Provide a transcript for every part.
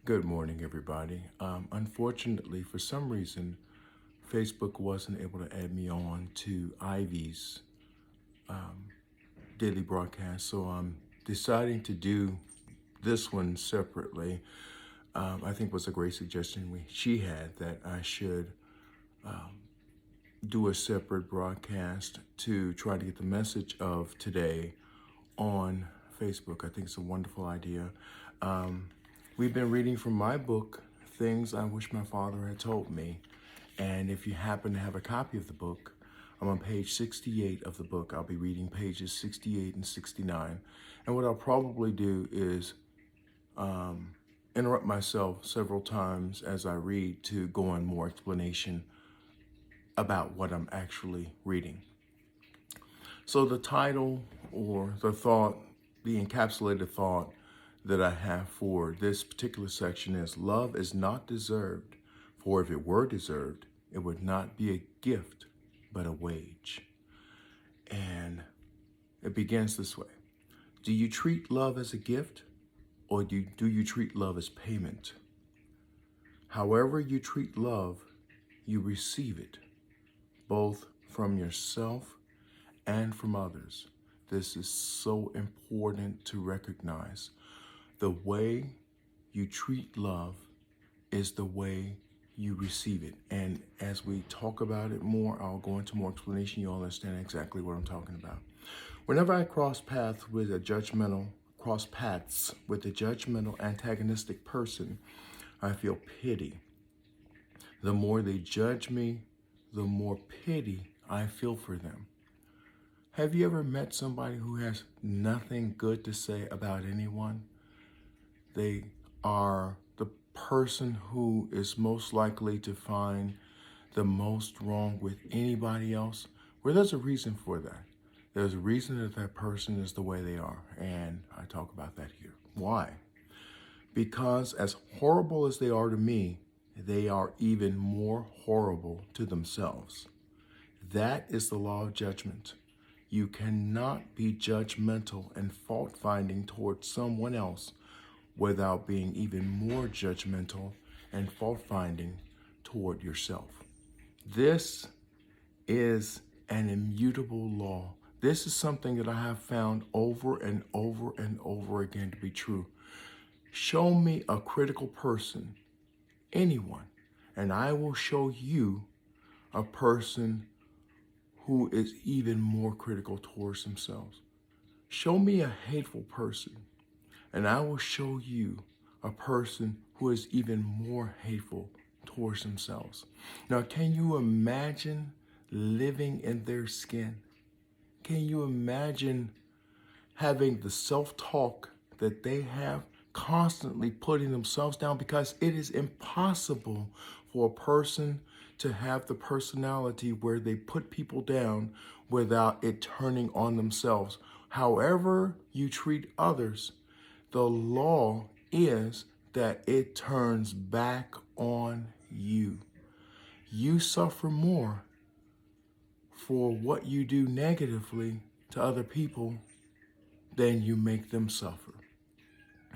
Good morning, everybody. Unfortunately, for some reason, Facebook wasn't able to add me on to Ivy's daily broadcast, so I'm deciding to do this one separately. I think was a great suggestion she had that I should do a separate broadcast to try to get the message of today on Facebook. I think it's a wonderful idea. We've been reading from my book, Things I Wish My Father Had Told Me. And if you happen to have a copy of the book, I'm on page 68 of the book. I'll be reading pages 68 and 69. And what I'll probably do is interrupt myself several times as I read to go on more explanation about what I'm actually reading. So the title or the thought, the encapsulated thought that I have for this particular section is love is not deserved, for if it were deserved, it would not be a gift, but a wage. And it begins this way. Do you treat love as a gift, or do you treat love as payment? However you treat love, you receive it, both from yourself and from others. This is so important to recognize. The way you treat love is the way you receive it. And as we talk about it more, I'll go into more explanation. You'll understand exactly what I'm talking about. Whenever I cross paths with a judgmental, antagonistic person, I feel pity. The more they judge me, the more pity I feel for them. Have you ever met somebody who has nothing good to say about anyone? They are the person who is most likely to find the most wrong with anybody else. Well, there's a reason for that. There's a reason that that person is the way they are. And I talk about that here. Why? Because as horrible as they are to me, they are even more horrible to themselves. That is the law of judgment. You cannot be judgmental and fault-finding towards someone else without being even more judgmental and fault-finding toward yourself. This is an immutable law. This is something that I have found over and over and over again to be true. Show me a critical person, anyone, and I will show you a person who is even more critical towards themselves. Show me a hateful person, and I will show you a person who is even more hateful towards themselves. Now, can you imagine living in their skin? Can you imagine having the self-talk that they have, constantly putting themselves down? Because it is impossible for a person to have the personality where they put people down without it turning on themselves. However you treat others, the law is that it turns back on you. You suffer more for what you do negatively to other people than you make them suffer.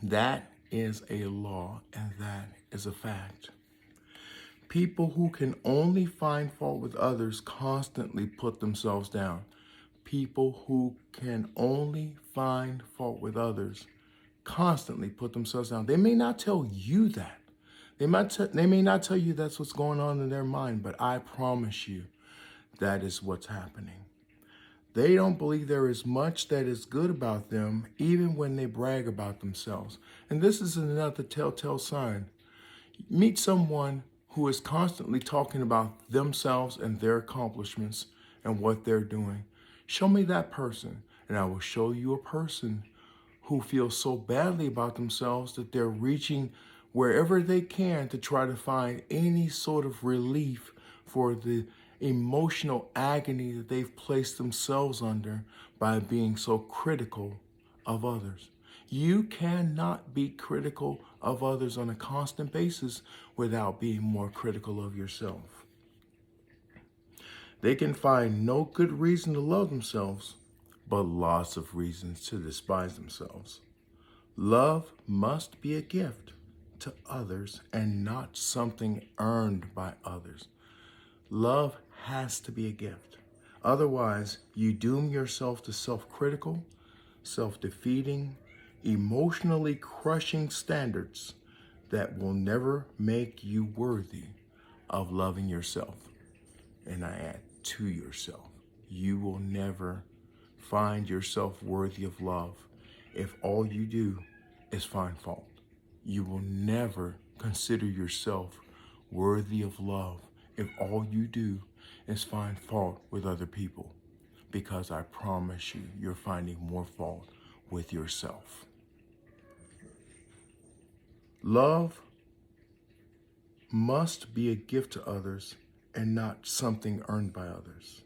That is a law, and that is a fact. People who can only find fault with others constantly put themselves down. People who can only find fault with others constantly put themselves down. They may not tell you that. They may not tell you that's what's going on in their mind, but I promise you that is what's happening. They don't believe there is much that is good about them, even when they brag about themselves. And this is another telltale sign. Meet someone who is constantly talking about themselves and their accomplishments and what they're doing. Show me that person, and I will show you a person who feels so badly about themselves that they're reaching wherever they can to try to find any sort of relief for the emotional agony that they've placed themselves under by being so critical of others. You cannot be critical of others on a constant basis without being more critical of yourself. They can find no good reason to love themselves, but lots of reasons to despise themselves. Love must be a gift, to others and not something earned by others. Love has to be a gift. Otherwise, you doom yourself to self-critical, self-defeating, emotionally crushing standards that will never make you worthy of loving yourself. And I add, to yourself. You will never find yourself worthy of love if all you do is find fault. You will never consider yourself worthy of love if all you do is find fault with other people, because I promise you, you're finding more fault with yourself. Love must be a gift to others and not something earned by others.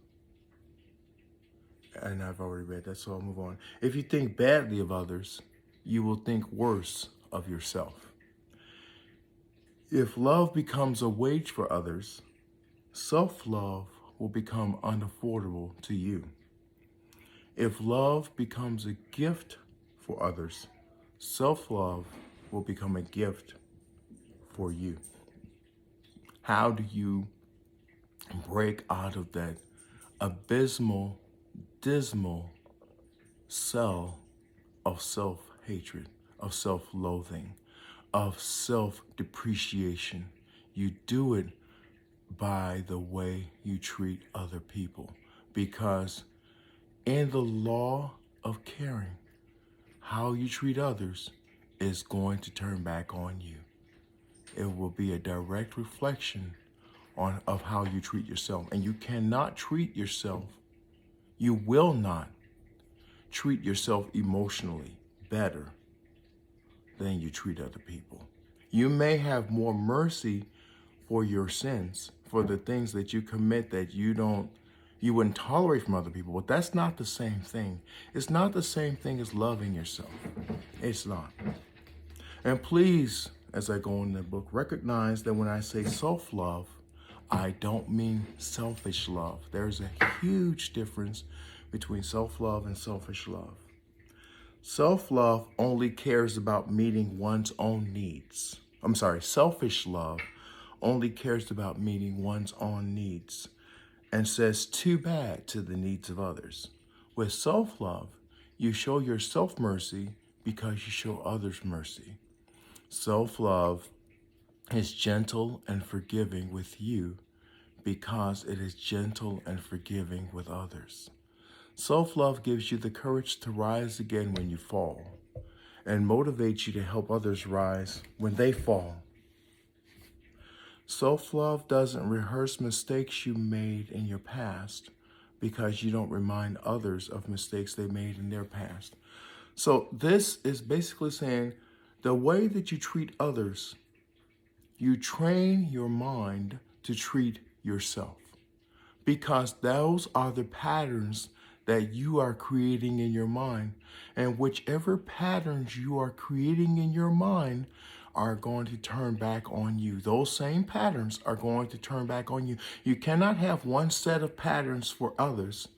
And I've already read that, so I'll move on. If you think badly of others, you will think worse of yourself. If love becomes a wage for others, self-love will become unaffordable to you. If love becomes a gift for others, self-love will become a gift for you. How do you break out of that abysmal, dismal cell of self-hatred, of self-loathing, of self-depreciation? You do it by the way you treat other people, because in the law of caring, how you treat others is going to turn back on you. It will be a direct reflection of how you treat yourself. And you cannot treat yourself, you will not treat yourself emotionally better than you treat other people. You may have more mercy for your sins, for the things that you commit that you wouldn't tolerate from other people, but that's not the same thing. It's not the same thing as loving yourself. It's not. And please, as I go in the book, recognize that when I say self-love, I don't mean selfish love. There's a huge difference between self-love and selfish love. Self-love only cares about meeting one's own needs. Selfish love only cares about meeting one's own needs and says too bad to the needs of others. With self-love, you show yourself mercy because you show others mercy. Self-love is gentle and forgiving with you because it is gentle and forgiving with others. Self-love gives you the courage to rise again when you fall and motivates you to help others rise when they fall. Self-love doesn't rehearse mistakes you made in your past because you don't remind others of mistakes they made in their past. So this is basically saying the way that you treat others, you train your mind to treat yourself, because those are the patterns that you are creating in your mind. And whichever patterns you are creating in your mind are going to turn back on you. Those same patterns are going to turn back on you. You cannot have one set of patterns for others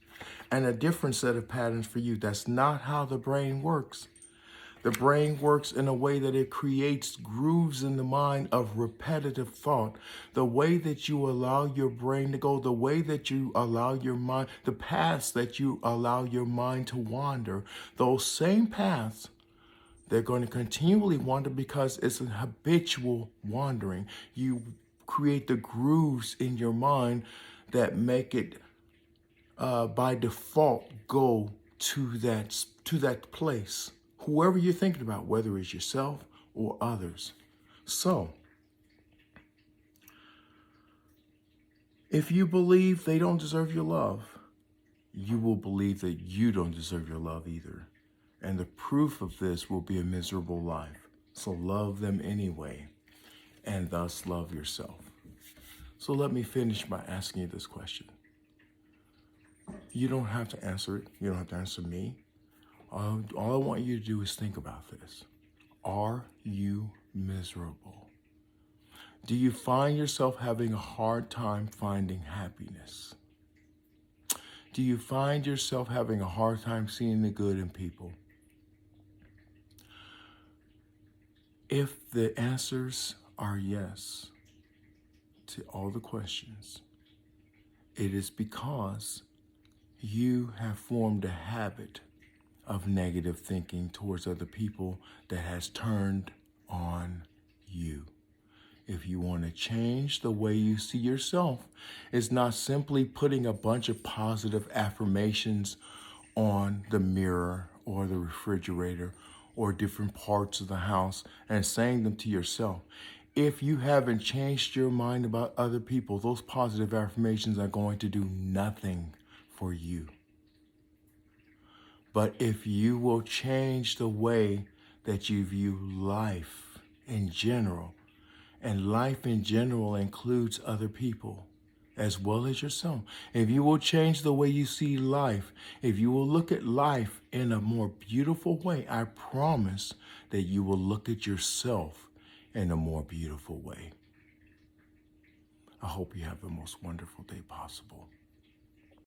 and a different set of patterns for you. That's not how the brain works. The brain works in a way that it creates grooves in the mind of repetitive thought. The way that you allow your brain to go, the way that you allow your mind, the paths that you allow your mind to wander, those same paths, they're going to continually wander because it's an habitual wandering. You create the grooves in your mind that make it by default go to that place. Whoever you're thinking about, whether it's yourself or others. So, if you believe they don't deserve your love, you will believe that you don't deserve your love either. And the proof of this will be a miserable life. So love them anyway, and thus love yourself. So let me finish by asking you this question. You don't have to answer it. You don't have to answer me. All I want you to do is think about this. Are you miserable? Do you find yourself having a hard time finding happiness? Do you find yourself having a hard time seeing the good in people? If the answers are yes to all the questions, it is because you have formed a habit of negative thinking towards other people that has turned on you. If you want to change the way you see yourself, it's not simply putting a bunch of positive affirmations on the mirror or the refrigerator or different parts of the house and saying them to yourself. If you haven't changed your mind about other people, those positive affirmations are going to do nothing for you. But if you will change the way that you view life in general, and life in general includes other people as well as yourself. If you will change the way you see life, if you will look at life in a more beautiful way, I promise that you will look at yourself in a more beautiful way. I hope you have the most wonderful day possible.